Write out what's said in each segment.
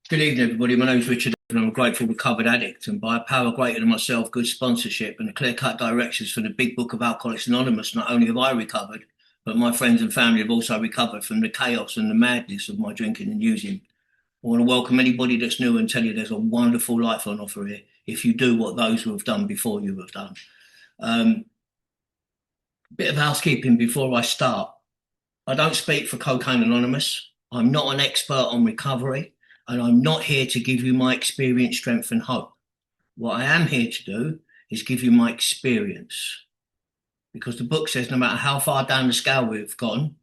Good evening, everybody. My name is Richard, and I'm a grateful recovered addict. And by a power greater than myself, good sponsorship, and clear-cut directions from the Big Book of Alcoholics Anonymous, not only have I recovered, but my friends and family have also recovered from the chaos and the madness of my drinking and using. I want to welcome anybody that's new and tell you there's a wonderful life on offer here if you do what those who have done before you have done. Bit of housekeeping before I start. I don't speak for Cocaine Anonymous. I'm not an expert on recovery, and I'm not here to give you my experience, strength, and hope. What I am here to do is give you my experience. Because the book says no matter how far down the scale we've gone,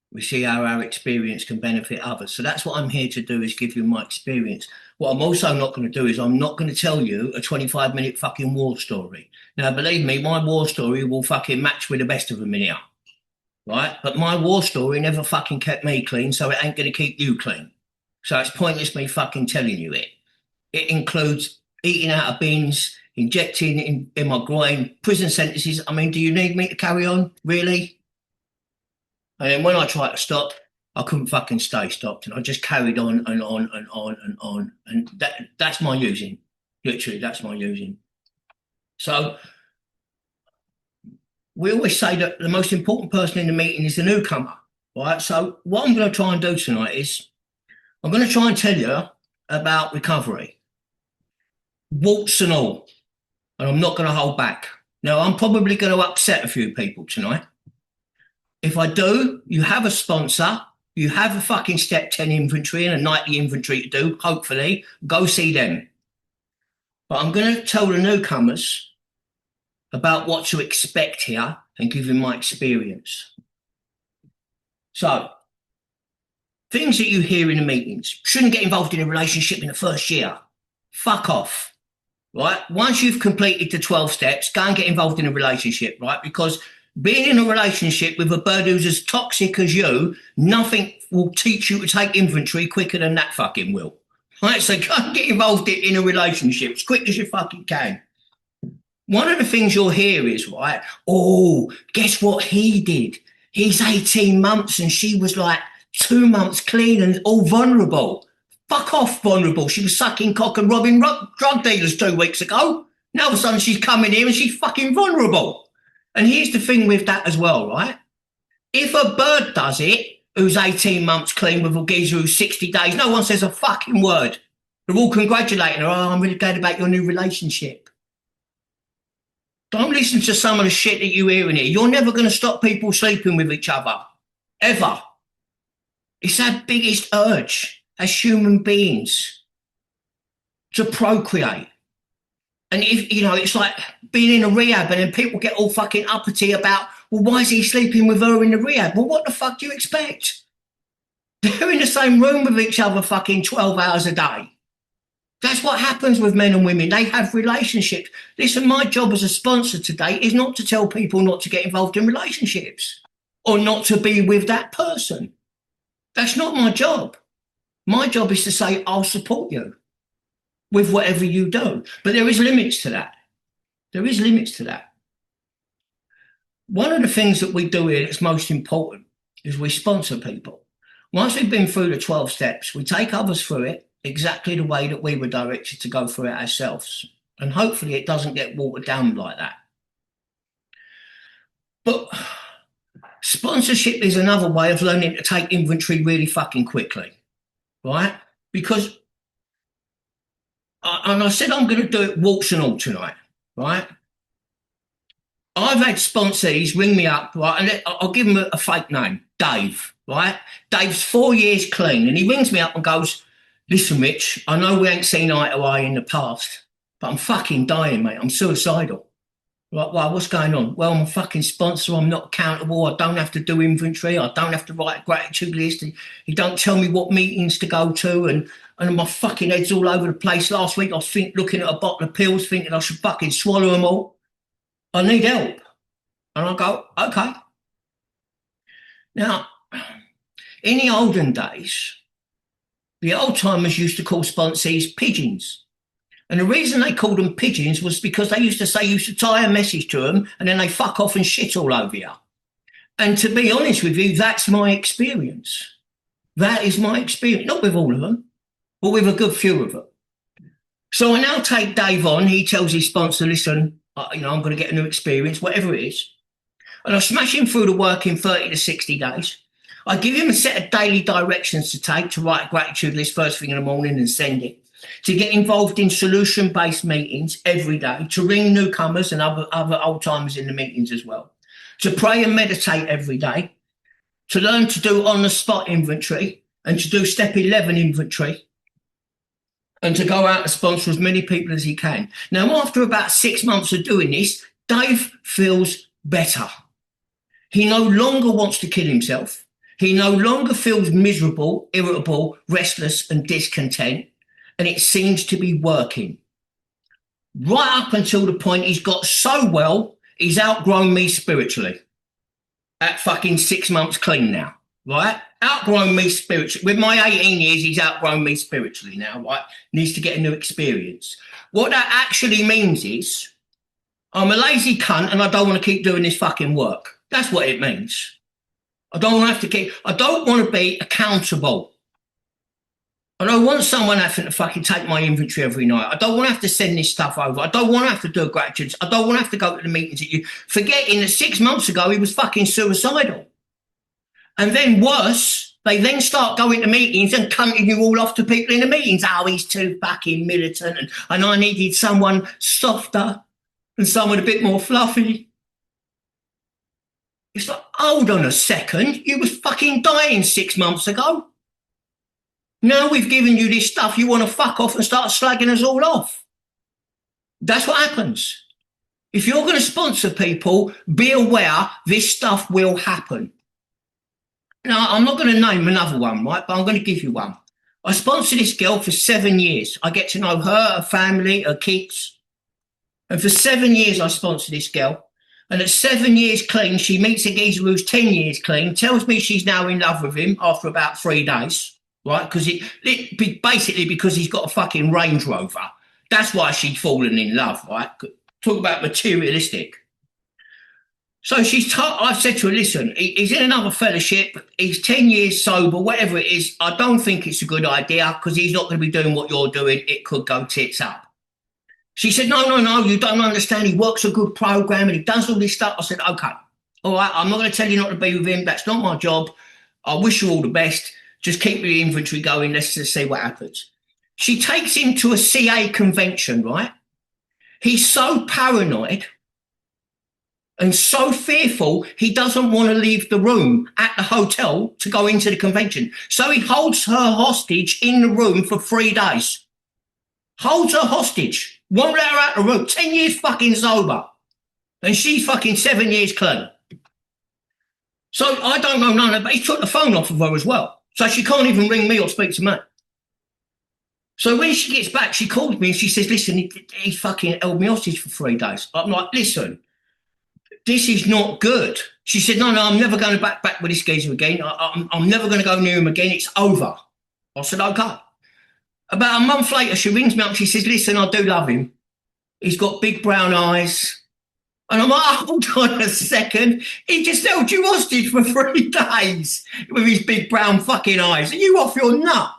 we see how our experience can benefit others. So that's what I'm here to do, is give you my experience. What I'm also not going to do is I'm not going to tell you a 25-minute fucking war story. Now, believe me, my war story will fucking match with the best of them in here. Right? But my war story never fucking kept me clean, so it ain't going to keep you clean. So it's pointless me fucking telling you it. It includes eating out of bins, injecting in my groin, prison sentences. I mean, do you need me to carry on? Really? And then when I tried to stop, I couldn't fucking stay stopped. And I just carried on and on and on and on. And that's my using. Literally, that's my using. So we always say that the most important person in the meeting is the newcomer, right? So what I'm going to try and do tonight is I'm going to try and tell you about recovery, warts and all, and I'm not going to hold back. Now, I'm probably going to upset a few people tonight. If I do, you have a sponsor, you have a fucking step 10 inventory and a nightly inventory to do, hopefully, go see them. But I'm going to tell the newcomers about what to expect here and give you my experience. So, things that you hear in the meetings: shouldn't get involved in a relationship in the first year. Fuck off, right? Once you've completed the 12 steps, go and get involved in a relationship, right? Because being in a relationship with a bird who's as toxic as you, nothing will teach you to take inventory quicker than that fucking will. Right? So go and get involved in a relationship as quick as you fucking can. One of the things you'll hear is, right, oh, guess what he did? He's 18 months and she was like 2 months clean and all vulnerable. Fuck off, vulnerable. She was sucking cock and robbing drug dealers 2 weeks ago. Now all of a sudden she's coming here and she's fucking vulnerable. And here's the thing with that as well, right? If a bird does it, who's 18 months clean with a geezer who's 60 days, no one says a fucking word. They're all congratulating her. Oh, I'm really glad about your new relationship. Don't listen to some of the shit that you hear in here. You're never going to stop people sleeping with each other. Ever. It's our biggest urge as human beings to procreate. And if, you know, it's like being in a rehab and then people get all fucking uppity about, well, why is he sleeping with her in the rehab? Well, what the fuck do you expect? They're in the same room with each other fucking 12 hours a day. That's what happens with men and women. They have relationships. Listen, my job as a sponsor today is not to tell people not to get involved in relationships or not to be with that person. That's not my job. My job is to say, I'll support you with whatever you do. But there is limits to that. There is limits to that. One of the things that we do here that's most important is we sponsor people. Once we've been through the 12 steps, we take others through it exactly the way that we were directed to go through it ourselves. And hopefully it doesn't get watered down like that. But sponsorship is another way of learning to take inventory really fucking quickly, right? Because, and I said I'm going to do it warts and all tonight, right? I've had sponsees ring me up, right, and I'll give them a fake name, Dave, right? Dave's 4 years clean, and he rings me up and goes, listen, Rich, I know we ain't seen eye to eye in the past, but I'm fucking dying, mate. I'm suicidal. Right, well, what's going on? Well, I'm a fucking sponsor. I'm not accountable. I don't have to do inventory. I don't have to write a gratitude list. He don't tell me what meetings to go to, and my fucking head's all over the place. Last week I was looking at a bottle of pills thinking I should fucking swallow them all. I need help. And I go, okay. Now, in the olden days, the old timers used to call sponsees pigeons. And the reason they called them pigeons was because they used to say you used to tie a message to them and then they fuck off and shit all over you. And to be honest with you, that's my experience. That is my experience. Not with all of them. but with a good few of them. So I now take Dave on. He tells his sponsor, listen, I'm going to get a new experience, whatever it is. And I smash him through the work in 30 to 60 days. I give him a set of daily directions to take, to write a gratitude list first thing in the morning and send it, to get involved in solution-based meetings every day, to ring newcomers and other old-timers in the meetings as well, to pray and meditate every day, to learn to do on-the-spot inventory and to do step 11 inventory, and to go out and sponsor as many people as he can. Now, after about 6 months of doing this, Dave feels better. He no longer wants to kill himself. He no longer feels miserable, irritable, restless and discontent. And it seems to be working. Right up until the point he's got so well, he's outgrown me spiritually. At fucking 6 months clean now, right? Outgrown me spiritually. With my 18 years, he's outgrown me spiritually now, right? Needs to get a new experience. What that actually means is I'm a lazy cunt and I don't want to keep doing this fucking work. That's what it means. I don't want to be accountable. I don't want someone having to fucking take my inventory every night. I don't want to have to send this stuff over. I don't want to have to do a gratitude. I don't want to have to go to the meetings that you forgetting that 6 months ago he was fucking suicidal. And then worse, they then start going to meetings and cunting you all off to people in the meetings. Oh, he's too fucking militant and I needed someone softer and someone a bit more fluffy. It's like, hold on a second, you was fucking dying 6 months ago. Now we've given you this stuff, you want to fuck off and start slagging us all off. That's what happens. If you're going to sponsor people, be aware this stuff will happen. Now, I'm not going to name another one, right? But I'm going to give you one. I sponsored this girl for 7 years. I get to know her family, her kids. And for 7 years, I sponsored this girl. And at 7 years clean, she meets a geezer who's 10 years clean, tells me she's now in love with him after about 3 days, right? Because basically because he's got a fucking Range Rover. That's why she's fallen in love, right? Talk about materialistic. So I've said to her, listen, he's in another fellowship, he's 10 years sober, whatever it is, I don't think it's a good idea because he's not going to be doing what you're doing. It could go tits up. She said, no, you don't understand. He works a good program and he does all this stuff. I said, okay, all right, I'm not going to tell you not to be with him. That's not my job. I wish you all the best. Just keep your inventory going. Let's just see what happens. She takes him to a CA convention, right? He's so paranoid and so fearful, he doesn't want to leave the room at the hotel to go into the convention. So he holds her hostage in the room for 3 days. Holds her hostage. Won't let her out of the room. 10 years fucking sober. And she's fucking 7 years clean. So I don't know none of it, but he took the phone off of her as well. So she can't even ring me or speak to me. So when she gets back, she calls me and she says, listen, he fucking held me hostage for 3 days. I'm like, listen, this is not good. She said, no, I'm never going to back with this geezer again. I'm never going to go near him again. It's over. I said, okay. About a month later, she rings me up. She says, listen, I do love him. He's got big brown eyes. And I'm like, hold on a second. He just held you hostage for 3 days with his big brown fucking eyes. Are you off your nut?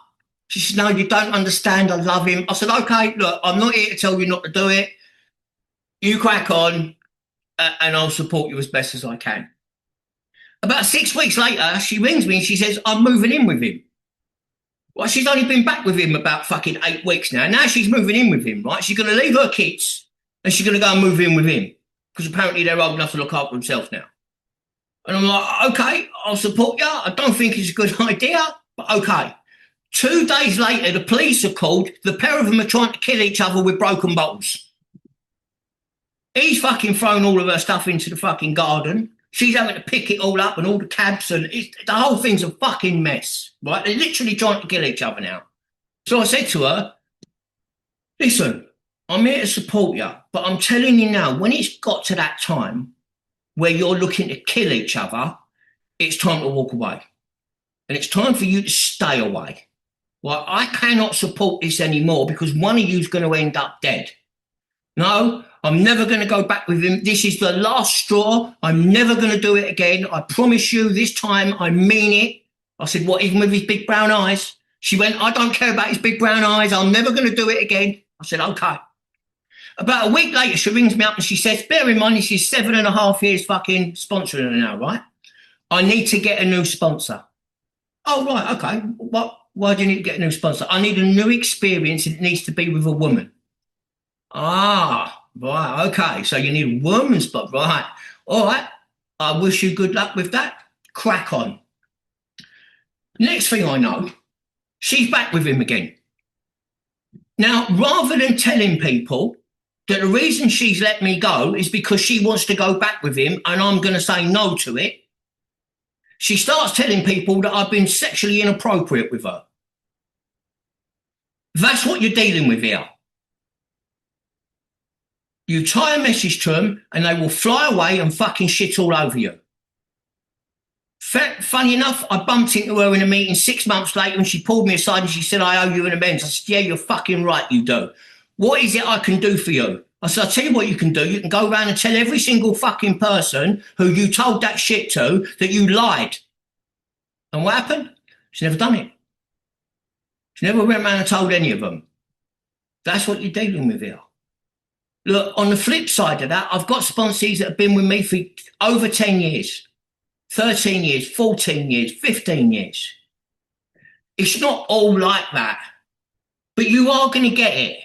She said, no, you don't understand. I love him. I said, okay, look, I'm not here to tell you not to do it. You crack on and I'll support you as best as I can. About 6 weeks later, she rings me and she says, I'm moving in with him. Well, she's only been back with him about fucking 8 weeks now. Now she's moving in with him, right? She's going to leave her kids and she's going to go and move in with him because apparently they're old enough to look after themselves now. And I'm like, okay, I'll support you. I don't think it's a good idea, but okay. 2 days later, the police are called. The pair of them are trying to kill each other with broken bottles. He's fucking thrown all of her stuff into the fucking garden. She's having to pick it all up and all the cabs and the whole thing's a fucking mess, right? They're literally trying to kill each other now. So I said to her, listen, I'm here to support you, but I'm telling you now, when it's got to that time where you're looking to kill each other, it's time to walk away. And it's time for you to stay away. Well, I cannot support this anymore because one of you's going to end up dead. No, I'm never going to go back with him. This is the last straw. I'm never going to do it again. I promise you this time I mean it. I said, what, even with his big brown eyes? She went, I don't care about his big brown eyes. I'm never going to do it again. I said, okay. About a week later, she rings me up and she says, bear in mind, this is 7.5 years fucking sponsoring her now, right? I need to get a new sponsor. Oh, right, okay. What? Why do you need to get a new sponsor? I need a new experience and it needs to be with a woman. Ah, right, okay. So you need a woman's spot, right? All right. I wish you good luck with that. Crack on. Next thing I know, she's back with him again. Now, rather than telling people that the reason she's let me go is because she wants to go back with him and I'm going to say no to it, she starts telling people that I've been sexually inappropriate with her. That's what you're dealing with here. You tie a message to them and they will fly away and fucking shit all over you. Funny enough, I bumped into her in a meeting 6 months later and she pulled me aside and she said, I owe you an amends. I said, yeah, you're fucking right, you do. What is it I can do for you? I said, I'll tell you what you can do. You can go around and tell every single fucking person who you told that shit to that you lied. And what happened? She's never done it. She never went around and told any of them. That's what you're dealing with here. Look, on the flip side of that, I've got sponsees that have been with me for over 10 years, 13 years, 14 years, 15 years. It's not all like that, but you are going to get it.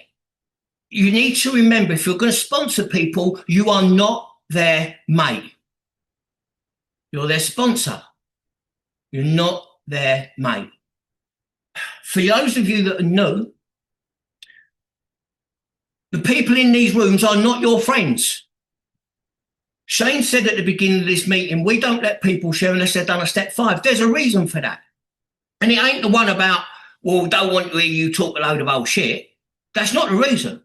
You need to remember, if you're going to sponsor people, you are not their mate. You're their sponsor. You're not their mate. For those of you that are new, the people in these rooms are not your friends. Shane said at the beginning of this meeting, we don't let people share unless they've done a step 5. There's a reason for that. And it ain't the one about, well, don't want to hear you talk a load of old shit. That's not the reason.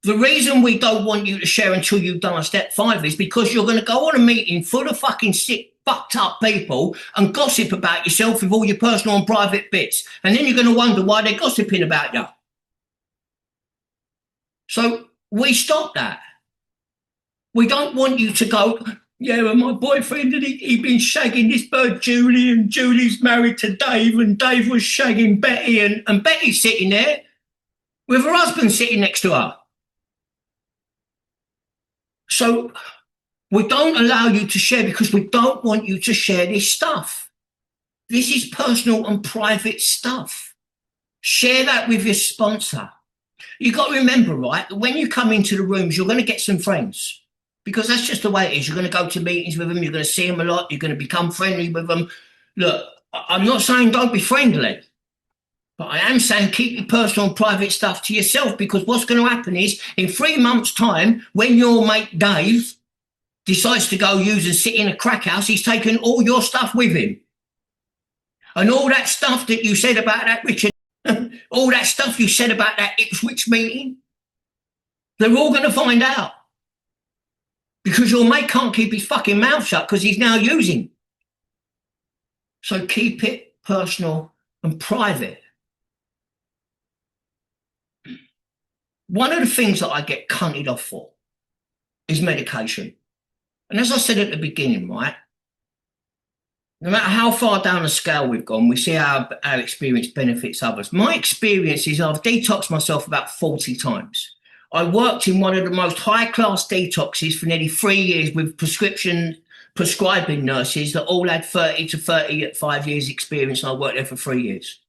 The reason we don't want you to share until you've done a step 5 is because you're going to go on a meeting full of fucking sick, fucked up people and gossip about yourself with all your personal and private bits. And then you're going to wonder why they're gossiping about you. So we stop that. We don't want you to go, yeah, well, my boyfriend, he'd been shagging this bird, Julie, and Julie's married to Dave, and Dave was shagging Betty, and Betty's sitting there with her husband sitting next to her. So we don't allow you to share because we don't want you to share this stuff. This is personal and private stuff. Share that with your sponsor. You've got to remember, right, that when you come into the rooms, you're going to get some friends because that's just the way it is. You're going to go to meetings with them. You're going to see them a lot. You're going to become friendly with them. Look, I'm not saying don't be friendly, but I am saying keep your personal and private stuff to yourself because what's going to happen is in 3 months' time, when your mate Dave decides to go use and sit in a crack house, he's taken all your stuff with him. And all that stuff that you said about that Richard, all that stuff you said about that Ipswich meeting, they're all going to find out. Because your mate can't keep his fucking mouth shut because he's now using. So keep it personal and private. One of the things that I get cunted off for is medication. And as I said at the beginning, right, no matter how far down the scale we've gone, we see how our experience benefits others. My experience is I've detoxed myself about 40 times. I worked in one of the most high-class detoxes for nearly 3 years with prescribing nurses that all had 30 to 35 years experience, and I worked there for 3 years.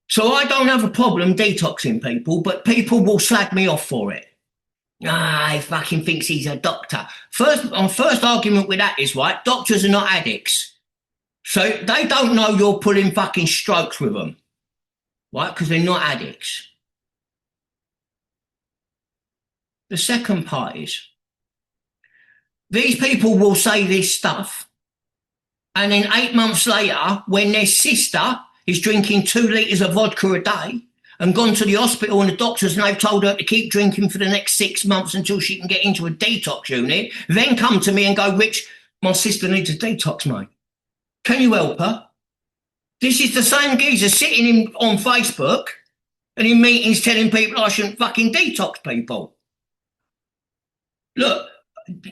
So I don't have a problem detoxing people, but people will slag me off for it. He fucking thinks he's a doctor. My first argument with that is, right, doctors are not addicts. So they don't know you're pulling fucking strokes with them, right, because they're not addicts. The second part is, these people will say this stuff, and then 8 months later, when their sister is drinking 2 litres of vodka a day and gone to the hospital and the doctors and they've told her to keep drinking for the next 6 months until she can get into a detox unit, then come to me and go, Rich, my sister needs a detox, mate. Can you help her? This is the same geezer sitting on Facebook and in meetings telling people I shouldn't fucking detox people. Look,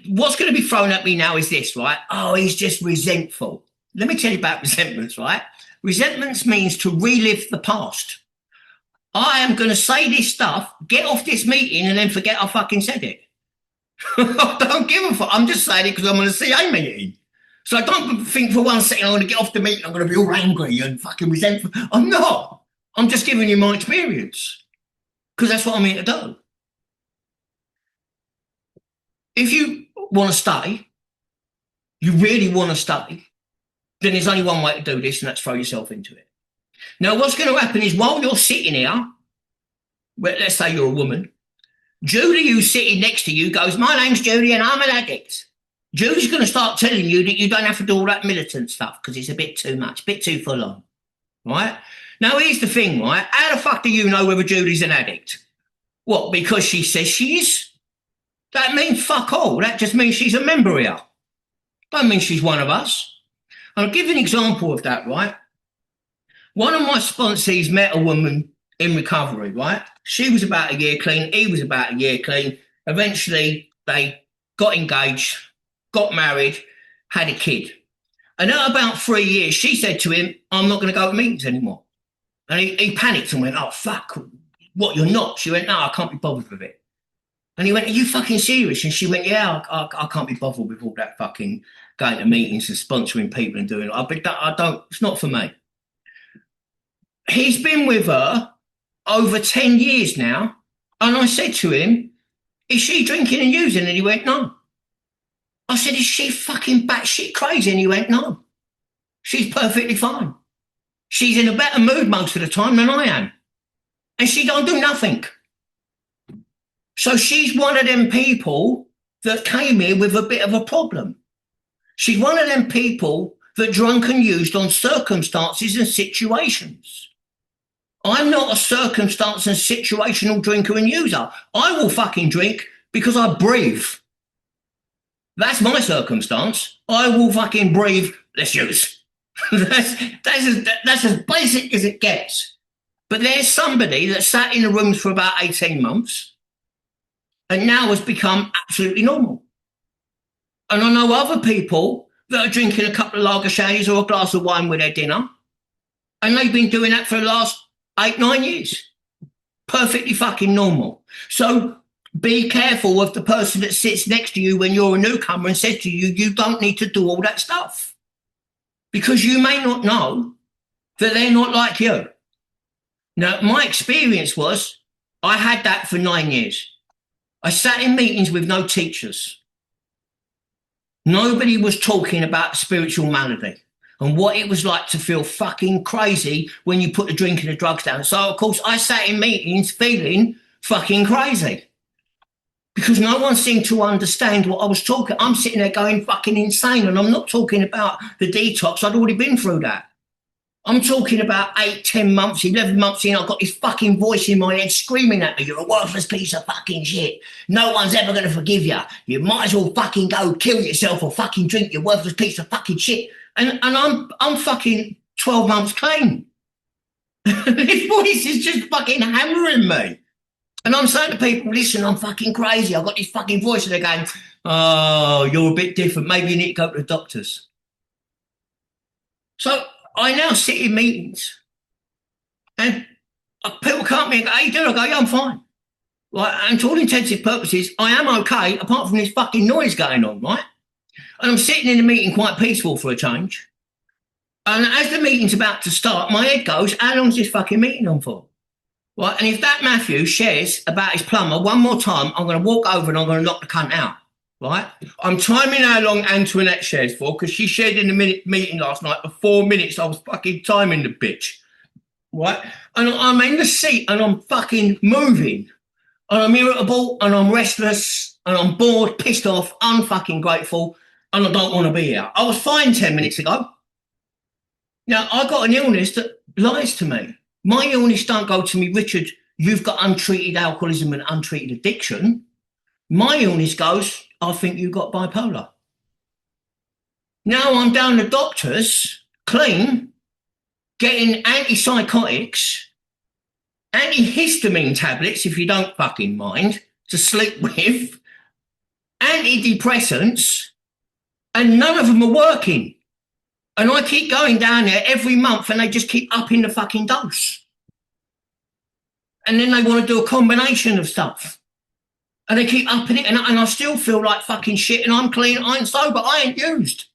what's going to be thrown at me now is this, right? Oh, he's just resentful. Let me tell you about resentments, right? Resentment means to relive the past. I am going to say this stuff, get off this meeting, and then forget I fucking said it. I don't give a fuck. I'm just saying it because I'm on a CA meeting. So I don't think for one second I'm going to get off the meeting, I'm going to be all angry and fucking resentful. I'm not. I'm just giving you my experience because that's what I'm here to do. If you want to stay, you really want to stay, then there's only one way to do this, and that's throw yourself into it. Now, what's going to happen is while you're sitting here, well, let's say you're a woman, Judy, who's sitting next to you, goes, my name's Judy and I'm an addict. Judy's going to start telling you that you don't have to do all that militant stuff because it's a bit too much, a bit too full on, right? Now, here's the thing, right? How the fuck do you know whether Judy's an addict? What, because she says she is? That means fuck all. That just means she's a member here. Don't mean she's one of us. I'll give you an example of that, right? One of my sponsees met a woman in recovery, right? She was about a year clean. He was about a year clean. Eventually, they got engaged, got married, had a kid. And at about 3 years, she said to him, I'm not going to go to meetings anymore. And he panicked and went, oh, fuck, what, you're not? She went, no, I can't be bothered with it. And he went, are you fucking serious? And she went, yeah, I can't be bothered with all that fucking going to meetings and sponsoring people and doing it. I don't, it's not for me. He's been with her over 10 years now. And I said to him, is she drinking and using? And he went, no. I said, is she fucking batshit crazy? And he went, no. She's perfectly fine. She's in a better mood most of the time than I am. And she don't do nothing. So she's one of them people that came here with a bit of a problem. She's one of them people that drunk and used on circumstances and situations. I'm not a circumstance and situational drinker and user. I will fucking drink because I breathe. That's my circumstance. I will fucking breathe. Let's use. that's as basic as it gets. But there's somebody that sat in the rooms for about 18 months and now has become absolutely normal. And I know other people that are drinking a couple of lager shandies or a glass of wine with their dinner, and they've been doing that for the last 8-9 years. Perfectly fucking normal. So be careful of the person that sits next to you when you're a newcomer and says to you, you don't need to do all that stuff. Because you may not know that they're not like you. Now, my experience was I had that for 9 years. I sat in meetings with no teachers. Nobody was talking about spiritual malady and what it was like to feel fucking crazy when you put the drink and the drugs down. So, of course, I sat in meetings feeling fucking crazy because no one seemed to understand what I was talking. I'm sitting there going fucking insane, and I'm not talking about the detox. I'd already been through that. I'm talking about 8, 10 months, 11 months in, I've got this fucking voice in my head screaming at me, you're a worthless piece of fucking shit. No one's ever going to forgive you. You might as well fucking go kill yourself or fucking drink, you worthless piece of fucking shit. And I'm fucking 12 months clean. This voice is just fucking hammering me. And I'm saying to people, listen, I'm fucking crazy. I've got this fucking voice. And they're going, oh, you're a bit different. Maybe you need to go to the doctors. So I now sit in meetings and people come to me and go, how you doing? I go, yeah, I'm fine. Like, and to all intensive purposes, I am okay, apart from this fucking noise going on, right? And I'm sitting in the meeting quite peaceful for a change. And as the meeting's about to start, my head goes, how long's this fucking meeting on for? Right? And if that Matthew shares about his plumber one more time, I'm going to walk over and I'm going to knock the cunt out. Right? I'm timing how long Antoinette shares for because she shared in the meeting last night for 4 minutes. I was fucking timing the bitch. Right? And I'm in the seat and I'm fucking moving. And I'm irritable and I'm restless and I'm bored, pissed off, unfucking grateful, and I don't want to be here. I was fine 10 minutes ago. Now, I got an illness that lies to me. My illness don't go to me, Richard, you've got untreated alcoholism and untreated addiction. My illness goes, I think you got bipolar. Now I'm down the doctors, clean, getting antipsychotics, antihistamine tablets, if you don't fucking mind, to sleep with, antidepressants, and none of them are working. And I keep going down there every month and they just keep upping the fucking dose. And then they want to do a combination of stuff. And they keep upping it. And I still feel like fucking shit and I'm clean, I ain't sober, I ain't used.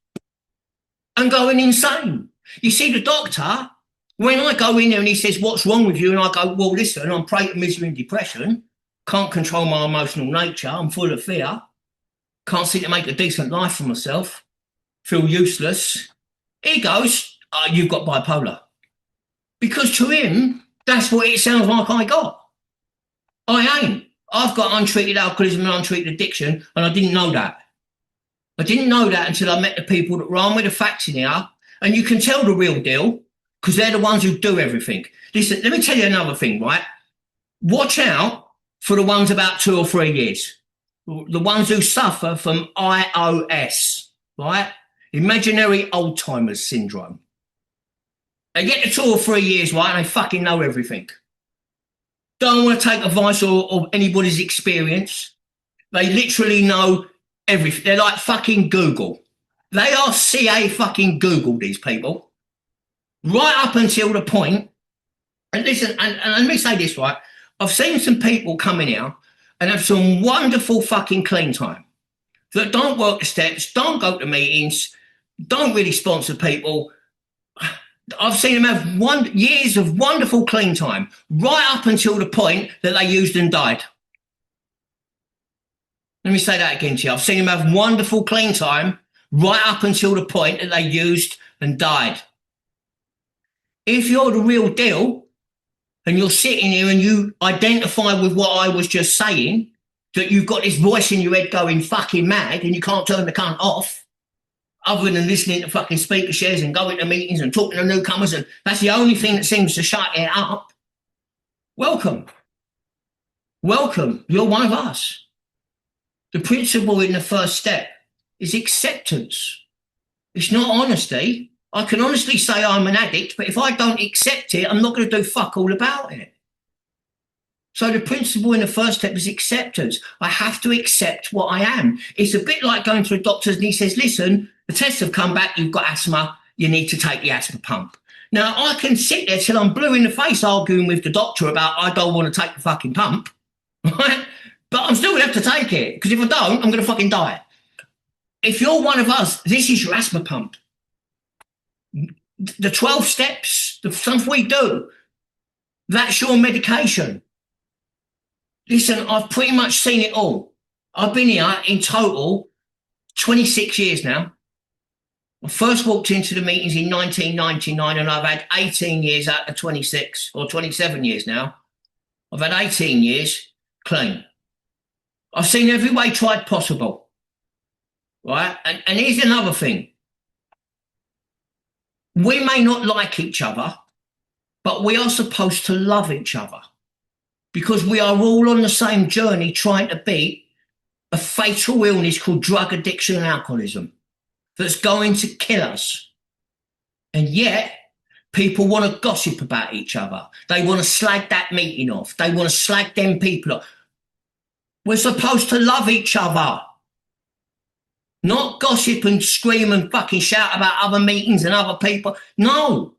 I'm going insane. You see, the doctor, when I go in there and he says, what's wrong with you? And I go, well, listen, I'm prey to misery and depression. Can't control my emotional nature. I'm full of fear. Can't seem to make a decent life for myself. Feel useless. He goes, oh, you've got bipolar. Because to him, that's what it sounds like I got. I ain't. I've got untreated alcoholism and untreated addiction, and I didn't know that. I didn't know that until I met the people that run with the facts in here, and you can tell the real deal because they're the ones who do everything. Listen, let me tell you another thing, right? Watch out for the ones about 2 or 3 years, the ones who suffer from IOS, right? Imaginary Alzheimer's syndrome. They get to 2 or 3 years, right, and they fucking know everything. Don't want to take advice or anybody's experience. They literally know everything. They're like fucking Google. They are CA fucking Google, these people. Right up until the point, and listen, and let me say this, right? I've seen some people come in here and have some wonderful fucking clean time that don't work the steps, don't go to meetings, don't really sponsor people. I've seen them have years of wonderful clean time right up until the point that they used and died. Let me say that again to you. I've seen them have wonderful clean time right up until the point that they used and died. If you're the real deal and you're sitting here and you identify with what I was just saying, that you've got this voice in your head going fucking mad and you can't turn the cunt off, other than listening to fucking speaker shares and going to meetings and talking to newcomers, and that's the only thing that seems to shut it up, welcome. Welcome. You're one of us. The principle in the first step is acceptance. It's not honesty. I can honestly say I'm an addict, but if I don't accept it, I'm not going to do fuck all about it. So the principle in the first step is acceptance. I have to accept what I am. It's a bit like going to a doctor and he says, listen, the tests have come back, you've got asthma, you need to take the asthma pump. Now, I can sit there till I'm blue in the face arguing with the doctor about I don't want to take the fucking pump, right? But I'm still going to have to take it, because if I don't, I'm going to fucking die. If you're one of us, this is your asthma pump. The 12 steps, the stuff we do, that's your medication. Listen, I've pretty much seen it all. I've been here in total 26 years now. I first walked into the meetings in 1999 and I've had 18 years out of 26 or 27 years now. I've had 18 years clean. I've seen every way tried possible, right? And here's another thing. We may not like each other, but we are supposed to love each other, because we are all on the same journey trying to beat a fatal illness called drug addiction and alcoholism that's going to kill us. And yet, people want to gossip about each other. They want to slag that meeting off. They want to slag them people off. We're supposed to love each other, not gossip and scream and fucking shout about other meetings and other people. No,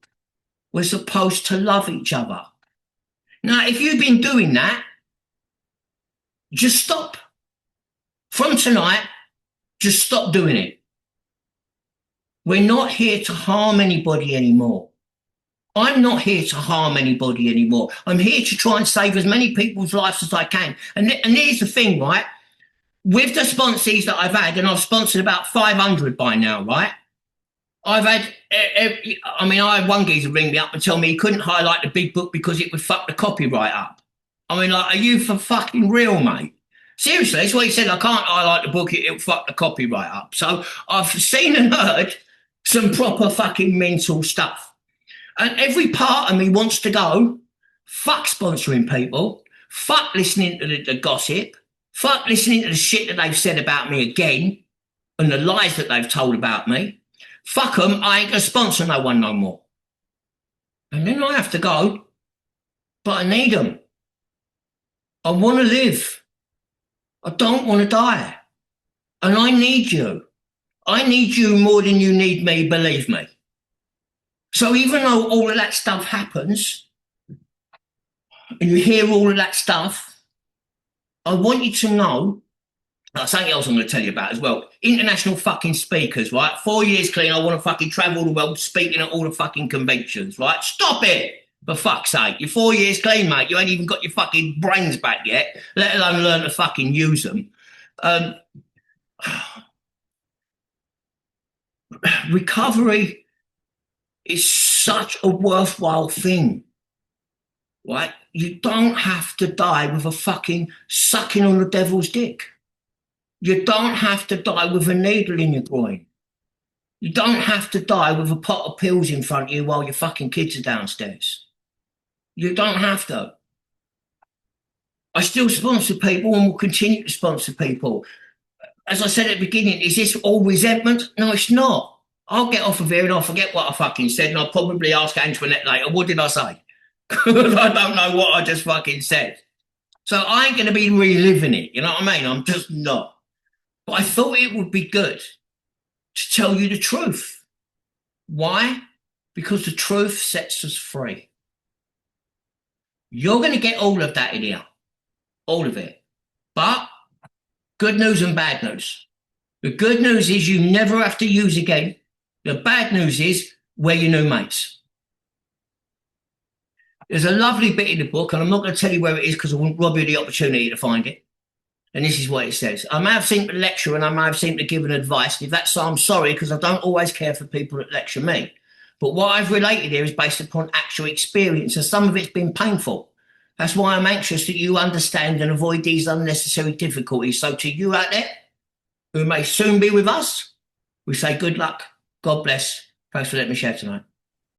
we're supposed to love each other. Now, if you've been doing that, just stop. From tonight, just stop doing it. We're not here to harm anybody anymore. I'm not here to harm anybody anymore. I'm here to try and save as many people's lives as I can. And here's the thing, right? With the sponsees that I've had, and I've sponsored about 500 by now, right? I've had, I had one geezer ring me up and tell me he couldn't highlight the big book because it would fuck the copyright up. I mean, like, are you for fucking real, mate? Seriously, that's what he said. I can't highlight the book, it'll fuck the copyright up. So I've seen and heard some proper fucking mental stuff. And every part of me wants to go, fuck sponsoring people, fuck listening to the gossip, fuck listening to the shit that they've said about me again, and the lies that they've told about me. Fuck them, I ain't going to sponsor no one no more. And then I have to go, but I need them. I want to live. I don't want to die. And I need you. I need you more than you need me, believe me. So even though all of that stuff happens and you hear all of that stuff, I want you to know something else I'm going to tell you about as well. International fucking speakers, right? 4 years clean. I want to fucking travel the world speaking at all the fucking conventions, right? Stop it. For fuck's sake. You're 4 years clean, mate. You ain't even got your fucking brains back yet, let alone learn to fucking use them. Recovery is such a worthwhile thing, right? You don't have to die with a fucking sucking on the devil's dick. You don't have to die with a needle in your groin. You don't have to die with a pot of pills in front of you while your fucking kids are downstairs. You don't have to. I still sponsor people and will continue to sponsor people. As I said at the beginning, is this all resentment? No, it's not. I'll get off of here and I'll forget what I fucking said and I'll probably ask Antoinette later, what did I say? Because I don't know what I just fucking said. So I ain't going to be reliving it, you know what I mean? I'm just not. But I thought it would be good to tell you the truth. Why? Because the truth sets us free. You're going to get all of that in here. All of it. But good news and bad news. The good news is you never have to use again. The bad news is we're your new mates. There's a lovely bit in the book, and I'm not going to tell you where it is because I won't rob you the opportunity to find it. And this is what it says. I may have seemed to lecture and I may have seemed to give an advice. And if that's so, I'm sorry, because I don't always care for people that lecture me. But what I've related here is based upon actual experience, and some of it's been painful. That's why I'm anxious that you understand and avoid these unnecessary difficulties. So to you out there, who may soon be with us, we say good luck, God bless. Thanks for letting me share tonight.